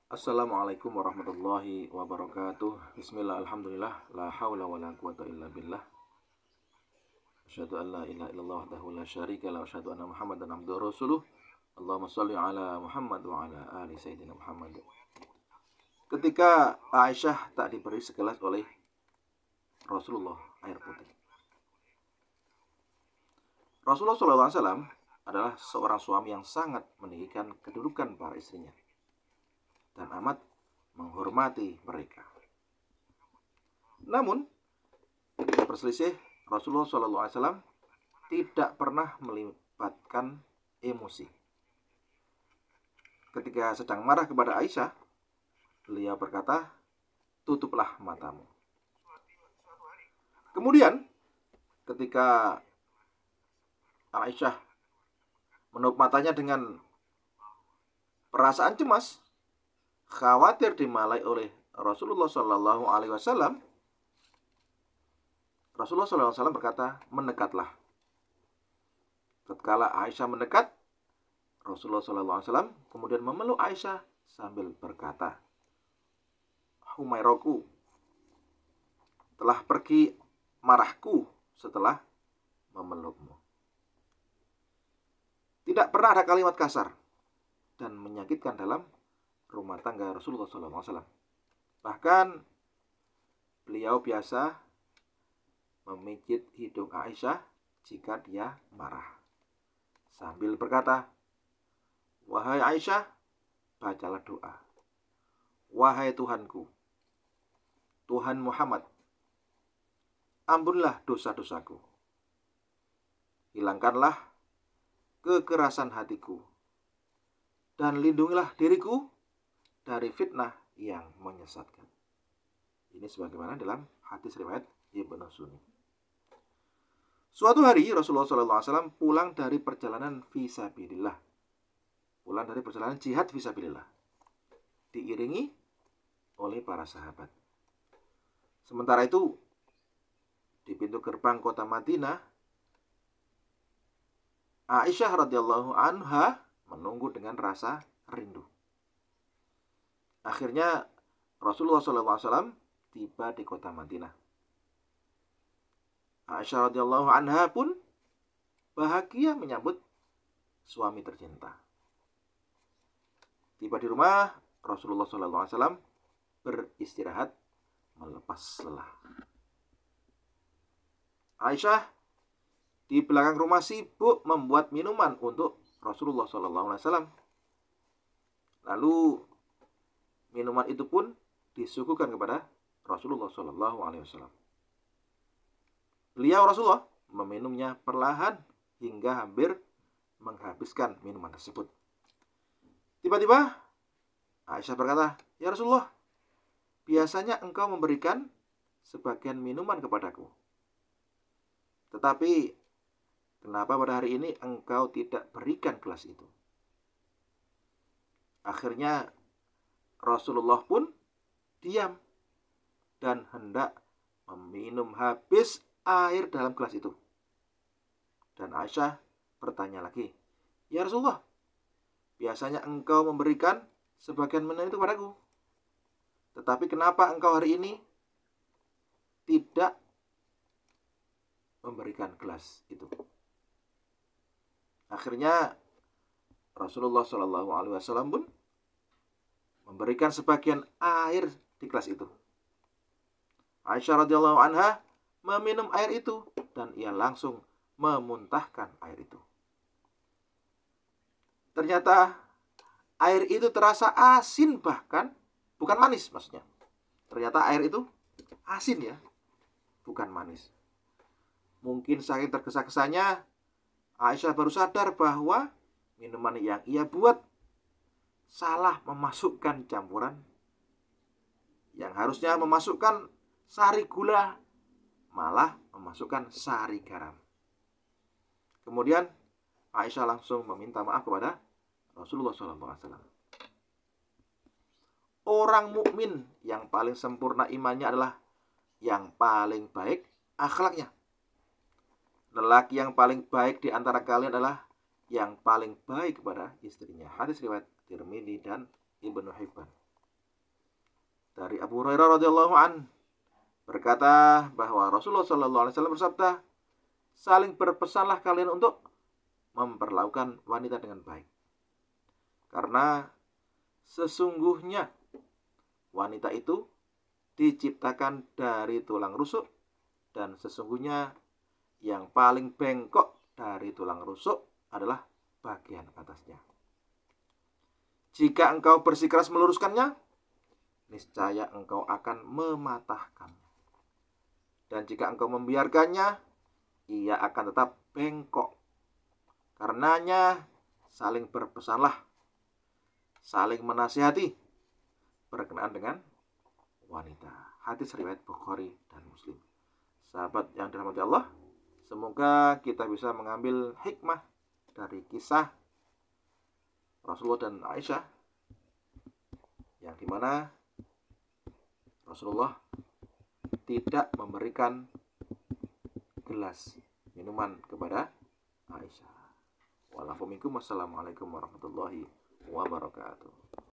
Assalamualaikum warahmatullahi wabarakatuh. Bismillah, alhamdulillah, la hawla wa la quwata illa billah. Asyhadu an la ilaha illallah wahdahu la syarika la asyhadu anna Muhammadan abduhu rasuluh. Allahumma shalli ala Muhammad wa ala ali sayyidina Muhammad. Ketika Aisyah tak diberi segelas oleh Rasulullah air putih. Rasulullah SAW adalah seorang suami yang sangat meninggikan kedudukan para istrinya dan amat menghormati mereka. Namun, ketika berselisih, Rasulullah SAW tidak pernah melibatkan emosi. Ketika sedang marah kepada Aisyah, beliau berkata, "Tutuplah matamu." Kemudian, ketika Aisyah menutup matanya dengan perasaan cemas, khawatir dimalai oleh Rasulullah SAW, Rasulullah SAW berkata, "Mendekatlah." Tatkala Aisyah mendekat, Rasulullah SAW kemudian memeluk Aisyah sambil berkata, "Humairaku, telah pergi marahku setelah memelukmu." Tidak pernah ada kalimat kasar dan menyakitkan dalam rumah tangga Rasulullah SAW. Bahkan beliau biasa memijit hidung Aisyah jika dia marah, sambil berkata, "Wahai Aisyah, bacalah doa. Wahai Tuhanku, Tuhan Muhammad, ampunilah dosa-dosaku. Hilangkanlah kekerasan hatiku dan lindungilah diriku dari fitnah yang menyesatkan." Ini sebagaimana dalam hadis riwayat Ibnu Sunni. Suatu hari Rasulullah SAW pulang dari perjalanan fisabilillah, pulang dari perjalanan jihad fisabilillah, diiringi oleh para sahabat. Sementara itu, di pintu gerbang kota Madinah, Aisyah radhiyallahu anha menunggu dengan rasa rindu. Akhirnya Rasulullah SAW tiba di kota Madinah. Aisyah radhiyallahu anha pun bahagia menyambut suami tercinta. Tiba di rumah, Rasulullah SAW beristirahat melepas lelah. Aisyah di belakang rumah sibuk membuat minuman untuk Rasulullah SAW. Lalu minuman itu pun disuguhkan kepada Rasulullah SAW. Beliau Rasulullah meminumnya perlahan hingga hampir menghabiskan minuman tersebut. Tiba-tiba Aisyah berkata, "Ya Rasulullah, biasanya engkau memberikan sebagian minuman kepadaku. Tetapi kenapa pada hari ini engkau tidak berikan gelas itu?" Akhirnya Rasulullah pun diam dan hendak meminum habis air dalam gelas itu. Dan Aisyah bertanya lagi, "Ya Rasulullah, biasanya engkau memberikan sebagian minuman itu padaku. Tetapi kenapa engkau hari ini tidak memberikan gelas itu?" Akhirnya Rasulullah SAW pun memberikan sebagian air di gelas itu. Aisyah radhiyallahu anha meminum air itu dan ia langsung memuntahkan air itu. Ternyata air itu terasa asin, bahkan bukan manis maksudnya. Ternyata air itu asin ya, bukan manis. Mungkin saking tergesa-gesanya, Aisyah baru sadar bahwa minuman yang ia buat salah memasukkan campuran yang harusnya memasukkan sari gula, malah memasukkan sari garam. Kemudian Aisyah langsung meminta maaf kepada Rasulullah SAW. Orang mukmin yang paling sempurna imannya adalah yang paling baik akhlaknya. Lelaki yang paling baik di antara kalian adalah yang paling baik kepada istrinya. Hadis riwayat Tirmidzi dan Ibnu Hibban. dari Abu Hurairah radhiyallahu an berkata bahwa Rasulullah sallallahu alaihi wasallam bersabda, saling berpesanlah kalian untuk memperlakukan wanita dengan baik. Karena sesungguhnya wanita itu diciptakan dari tulang rusuk, dan sesungguhnya yang paling bengkok dari tulang rusuk adalah bagian atasnya. Jika engkau bersikeras meluruskannya, niscaya engkau akan mematahkannya. Dan jika engkau membiarkannya, ia akan tetap bengkok. Karenanya saling berpesanlah, saling menasihati berkenaan dengan wanita. Hadis riwayat Bukhari dan Muslim. Sahabat yang dirahmati Allah, semoga kita bisa mengambil hikmah dari kisah Rasulullah dan Aisyah, yang dimana Rasulullah tidak memberikan gelas minuman kepada Aisyah. Wassalamualaikum warahmatullahi wabarakatuh.